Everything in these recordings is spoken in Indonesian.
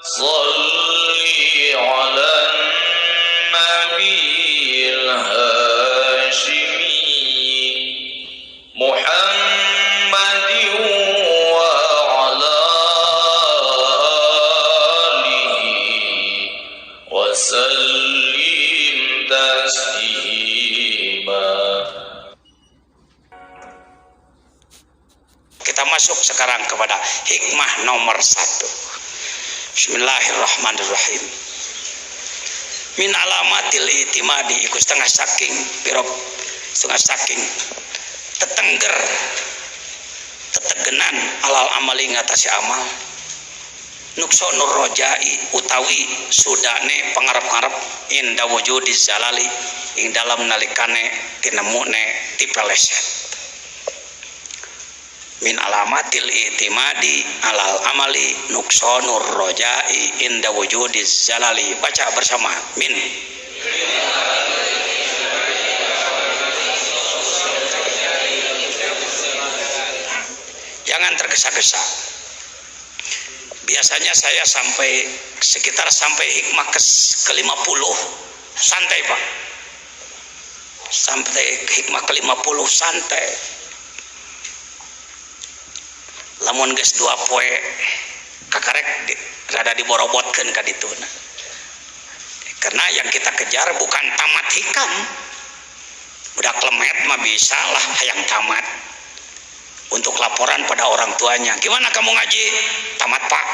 Salli ala Nabil Hashimi Muhammadin wa ala alihi wa sallim taslima. Kita masuk sekarang kepada hikmah nomor 1. Bismillahirrahmanirrahim. Min alamatil itimadi iku setengah saking pirop setengah saking tetengger tetegenan alal amali ngatasi amal nuksonur rojai utawi sudane pangarep-arep inda wujudis zalali ing dalam nalikane tinemune tipeleset. Min alamatil itimadi alal amali nuksonur rojai inda wujudiz zalali. Baca bersama. Min. Jangan tergesa-gesa. Biasanya saya sekitar sampai hikmah ke-50 santai Pak. Sampai hikmah ke-50 santai. Lamun geus 2 poe kakarek rada diborobotkeun ka dituna. Karena yang kita kejar bukan tamat hikam. Budak lemet mah bisa lah hayang tamat. Untuk laporan pada orang tuanya, gimana kamu ngaji? Tamat Pak.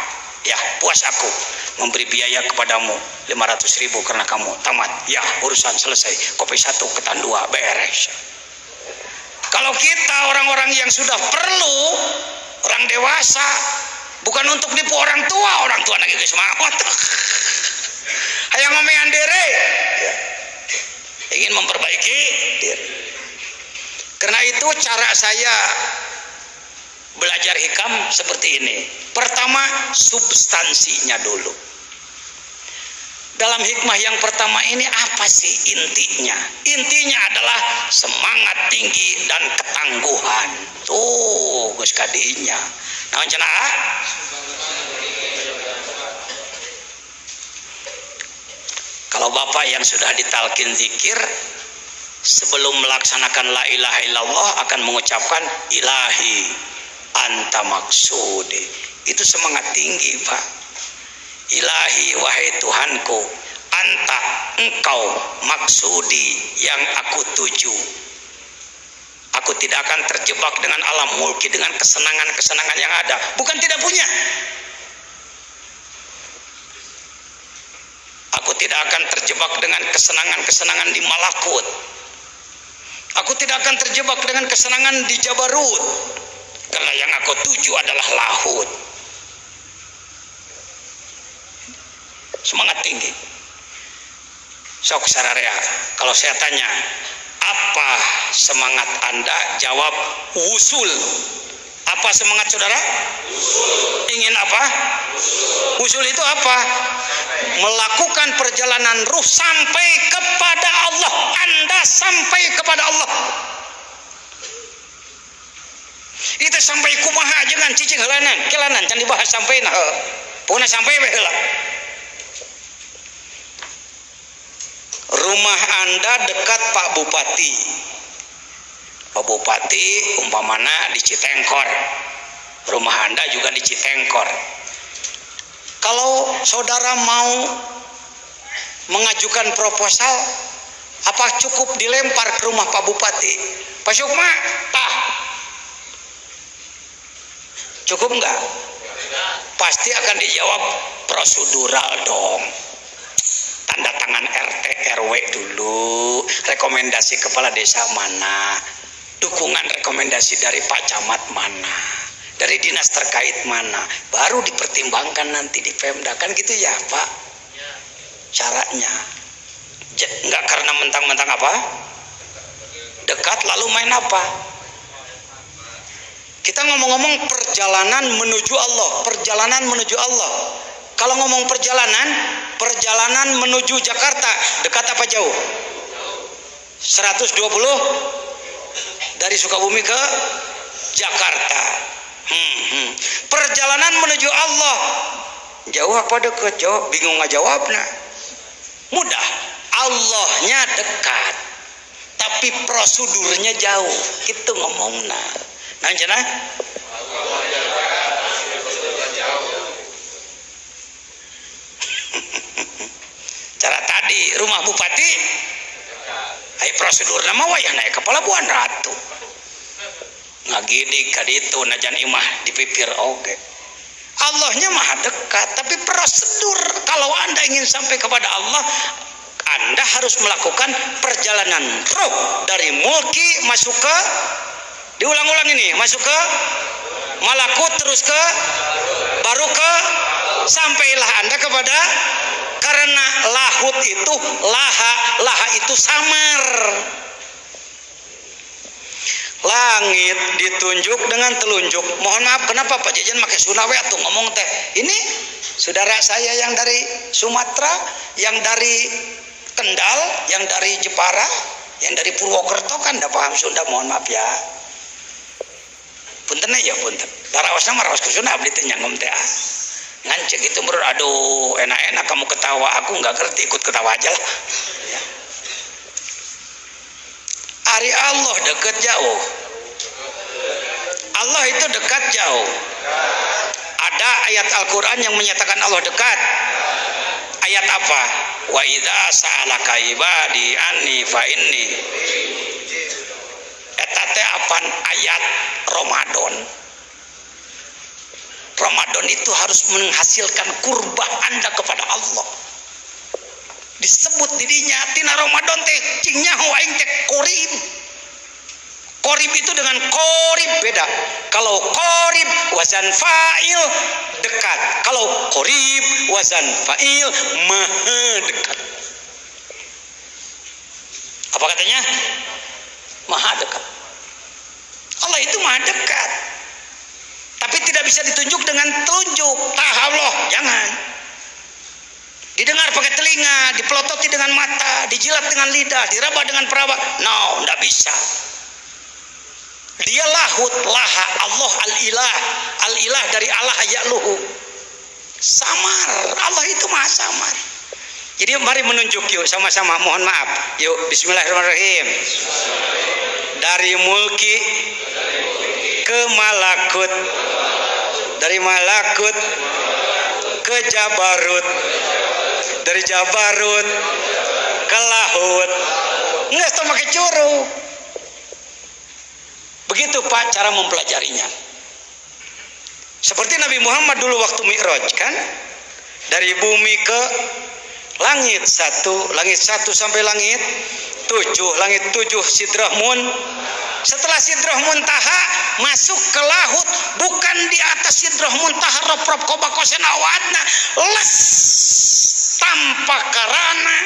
Ya, puas aku memberi biaya kepadamu 500.000 karena kamu tamat. Ya, urusan selesai. Kopi 1 ketan 2 beres. Kalau kita orang-orang yang sudah perlu, orang dewasa, bukan untuk nipu orang tua lagi geus maot. Hayang ngomean diri, ingin memperbaiki diri. Karena itu cara saya belajar hikam seperti ini. Pertama, substansinya dulu. Dalam hikmah yang pertama ini apa sih intinya? Intinya adalah semangat tinggi dan ketangguhan. Tuh, geus kadinya. Naon cenah? Kalau Bapak yang sudah ditalkin zikir sebelum melaksanakan la ilaha illallah akan mengucapkan ilahi anta maksudi. Itu semangat tinggi, Pak. Ilahi wahai Tuhanku, anta engkau maksudi yang aku tuju. Aku tidak akan terjebak dengan alam mulki, dengan kesenangan-kesenangan yang ada. Bukan tidak punya. Aku tidak akan terjebak dengan kesenangan-kesenangan di malakut. Aku tidak akan terjebak dengan kesenangan di jabarut. Karena yang aku tuju adalah lahut. Semangat tinggi. Sok sararea, kalau saya tanya, apa semangat Anda? Jawab wusul. Apa semangat saudara? Wusul. Ingin apa? Wusul itu apa? Melakukan perjalanan ruh sampai kepada Allah. Anda sampai kepada Allah. Itu sampai kumaha jangan cicing helanan, kelanan can dibahas sampai nah. Pokoknya sampai we heula. Rumah Anda dekat Pak Bupati. Pak Bupati umpamana di Citengkor. Rumah Anda juga di Citengkor. Kalau saudara mau mengajukan proposal, apa cukup dilempar ke rumah Pak Bupati? Pak Sukma, tah. Cukup enggak? Pasti akan dijawab prosedural dong. Tanda tangan RT RW dulu, rekomendasi kepala desa mana, dukungan rekomendasi dari Pak Camat mana, dari dinas terkait mana, baru dipertimbangkan nanti di Pemda. Kan gitu ya Pak caranya. Enggak karena mentang-mentang apa dekat lalu main apa. Kita ngomong-ngomong perjalanan menuju Allah, perjalanan menuju Allah. Kalau ngomong perjalanan menuju Jakarta, dekat apa jauh? 120 dari Sukabumi ke Jakarta. Perjalanan menuju Allah Jauh apa dekat? Jauh, bingung ngajawabna. Mudah. Allahnya dekat, tapi prosedurnya jauh. Itu ngomongna. Nah, cenah. Cara tadi rumah bupati, ai prosedur nama wayah naik ke pelabuhan ratu. Ngagidik ka ditu najan imah dipipir oge. Allahnya maha dekat, tapi prosedur kalau Anda ingin sampai kepada Allah, Anda harus melakukan perjalanan roh dari mulki masuk ke, diulang-ulang ini, masuk ke malakut, terus ke baru ke, sampailah Anda kepada, karena lahut itu laha itu samar. Langit ditunjuk dengan telunjuk. Mohon maaf, kenapa Pak Jajan pakai Sunawe atau ngomong teh? Ini saudara saya yang dari Sumatera, yang dari Kendal, yang dari Jepara, yang dari Purwokerto kan enggak paham Sunda, mohon maaf ya. Punten ya punten. Darawasna mah raos ke Sunda abdi teh nyangom teh. Ngancek itu menurut, aduh enak-enak kamu ketawa, aku nggak ngerti, ikut ketawa aja lah. Ya. Ari Allah dekat jauh. Allah itu dekat jauh. Ada ayat Al-Quran yang menyatakan Allah dekat. Ayat apa? Wa idza sa'alaka ibadi anni fa inni. Eta teh apan ayat Ramadan. Ramadan itu harus menghasilkan kurban Anda kepada Allah. Disebut dirinya tina Ramadan teh cingnya aing teh qorib. Qorib itu dengan qorib beda. Kalau qorib wazan fa'il dekat. Kalau qorib wazan fa'il maha dekat. Apa katanya? Maha dekat. Allah itu maha dekat. Tapi tidak bisa ditunjuk dengan telunjuk. Allah, jangan. Didengar pakai telinga, dipelototi dengan mata, dijilat dengan lidah, diraba dengan peraba. No, tidak bisa. Dia lahut, laha, Allah al-ilah. Al-ilah dari Allah ya'luhu. Samar, Allah itu maha samar. Jadi mari menunjuk yuk sama-sama, mohon maaf. Yuk, bismillahirrahmanirrahim. Dari mulki ke malakut, dari malakut ke jabarut, dari jabarut ke lahut. Nggak usah pakai curu. Begitu Pak cara mempelajarinya. Seperti Nabi Muhammad dulu waktu Mi'raj kan, dari bumi ke langit satu sampai langit 7, langit 7 Sidrah Setelah Sidrah Muntaha masuk ke lahut, bukan di atas Sidrah Muntaha rob kobako senawatna les tanpa karana,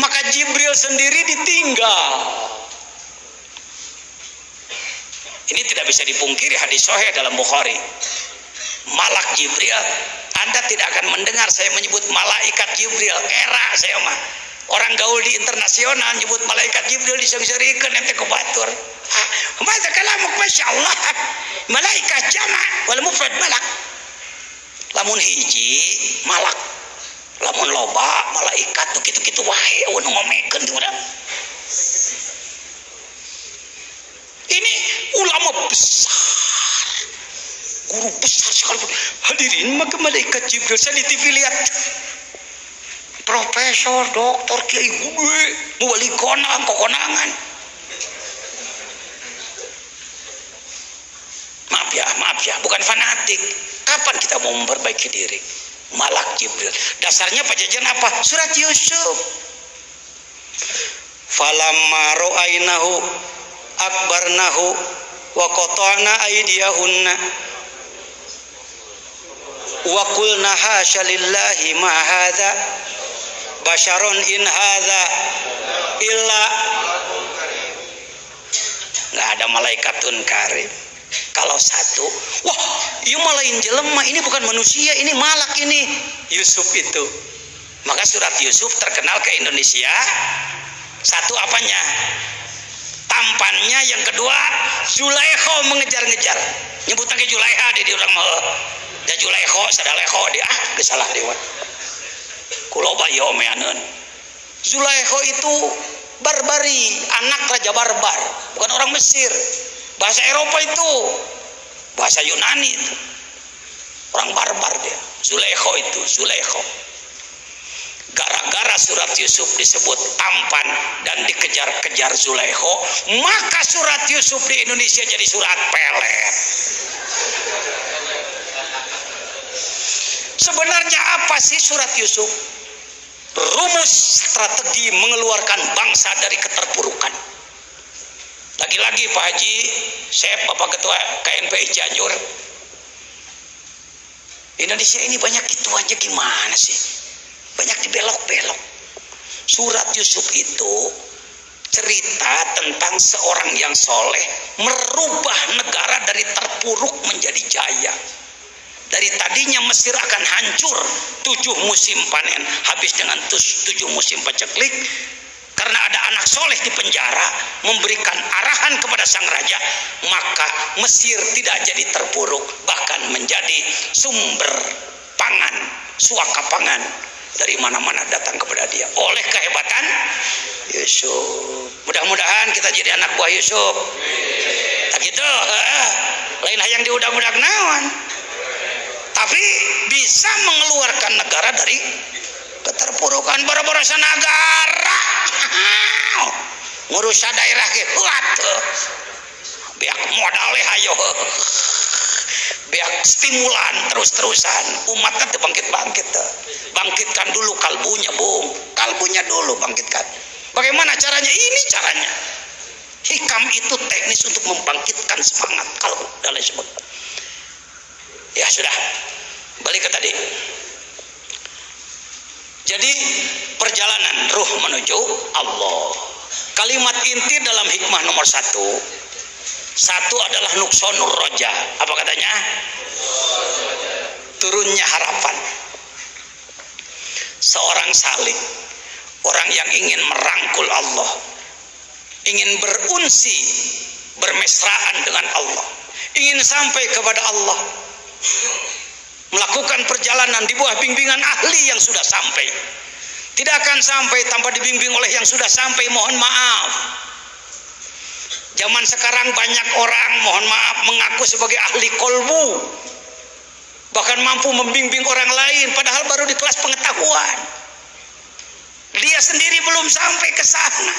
maka Jibril sendiri ditinggal. Ini tidak bisa dipungkiri, hadis sahih dalam Bukhari. Malak Jibril, Anda tidak akan mendengar saya menyebut malaikat Jibril. Era saya mah orang gaul di internasional nyebut malaikat Jibril disering-seringkeun ente ku batur. Masa kalamuk masyaallah. Malaikat jama' wal mufrad malak. Lamun hiji malak. Lamun loba malaikat kitu-kitu wae anu ngomekeun di urang. Ini ulama besar. Guru besar sekalipun. Hadirin, maka malaikat Jibril saya di TV lihat. Profesor, doktor, kiai gede, wali konangan. Maaf ya, bukan fanatik. Kapan kita mau memperbaiki diri? Malak Jibril. Dasarnya Pak Jajan apa? Surat Yusuf. Falamma ra'ainahu akbarnahu wa qata'na aydiyahunna wa qulna hasya lillahi ma hadza basyaron in hadza illa. Nggak ada malaikatun karim. Kalau satu, wah iya malain jelema, ini bukan manusia, ini malak ini. Yusuf itu. Maka surat Yusuf terkenal ke Indonesia. Satu apanya? Tampannya. Yang kedua Zulaikha mengejar-ngejar. Nyebut lagi Zulaikha di orang mau. Da Julekho sadalekho dia geus salah dewa. Kuloba ieu omeaneun. Zulekho itu barbari, anak raja barbar, bukan orang Mesir. Bahasa Eropa itu, bahasa Yunani itu. Orang barbar dia. Zulekho itu, Zulekho. Gara-gara surat Yusuf disebut tampan dan dikejar-kejar Zulekho, maka surat Yusuf di Indonesia jadi surat pelet. Sebenarnya apa sih surat Yusuf? Rumus strategi mengeluarkan bangsa dari keterpurukan. Lagi-lagi Pak Haji, saya Bapak Ketua KNPI Cianjur, Indonesia ini banyak itu aja gimana sih? Banyak dibelok-belok. Surat Yusuf itu cerita tentang seorang yang soleh merubah negara dari terpuruk menjadi jaya. Dari tadinya Mesir akan hancur 7 musim panen, habis dengan 7 musim paceklik, karena ada anak soleh di penjara memberikan arahan kepada sang raja, maka Mesir tidak jadi terpuruk, bahkan menjadi sumber pangan, suaka pangan dari mana-mana datang kepada dia oleh kehebatan Yusuf. Mudah-mudahan kita jadi anak buah Yusuf. Tak gitu, lain hayang diudak-udak naon. Tapi bisa mengeluarkan negara dari keterpurukan. Boro-boro negara ngurus daerah ge tuh biak modalnya hayo, biak stimulan terus-terusan, umatnya tuh bangkit-bangkit tuh. Bangkitkan dulu kalbunya, Bung, kalbunya dulu bangkitkan. Bagaimana caranya? Ini caranya. Hikam itu teknis untuk membangkitkan semangat kalbu dan lain sebagainya. Ya sudah, balik ke tadi. Jadi perjalanan ruh menuju Allah. Kalimat inti dalam hikmah nomor 1 adalah nuksonur roja. Apa katanya? Turunnya harapan. Seorang salik, orang yang ingin merangkul Allah, ingin berunsi, bermesraan dengan Allah, ingin sampai kepada Allah, melakukan perjalanan di bawah bimbingan ahli yang sudah sampai. Tidak akan sampai tanpa dibimbing oleh yang sudah sampai, mohon maaf. Zaman sekarang banyak orang, mohon maaf, mengaku sebagai ahli kolbu, bahkan mampu membimbing orang lain, padahal baru di kelas pengetahuan. Dia sendiri belum sampai ke sana.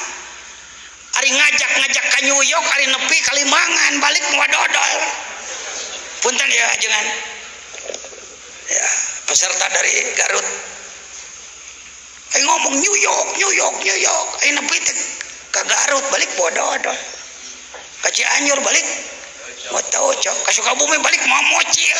Ari ngajak ke New York, ari nepi Kalimangan, balik ngadodol. Punten ya jangan. Ya, peserta dari Garut. Ayo ngomong New York. Ayo nepi ke Garut, balik bododol. Ke Cianjur balik mau tahu cok. Ke Sukabumi balik mau mocil.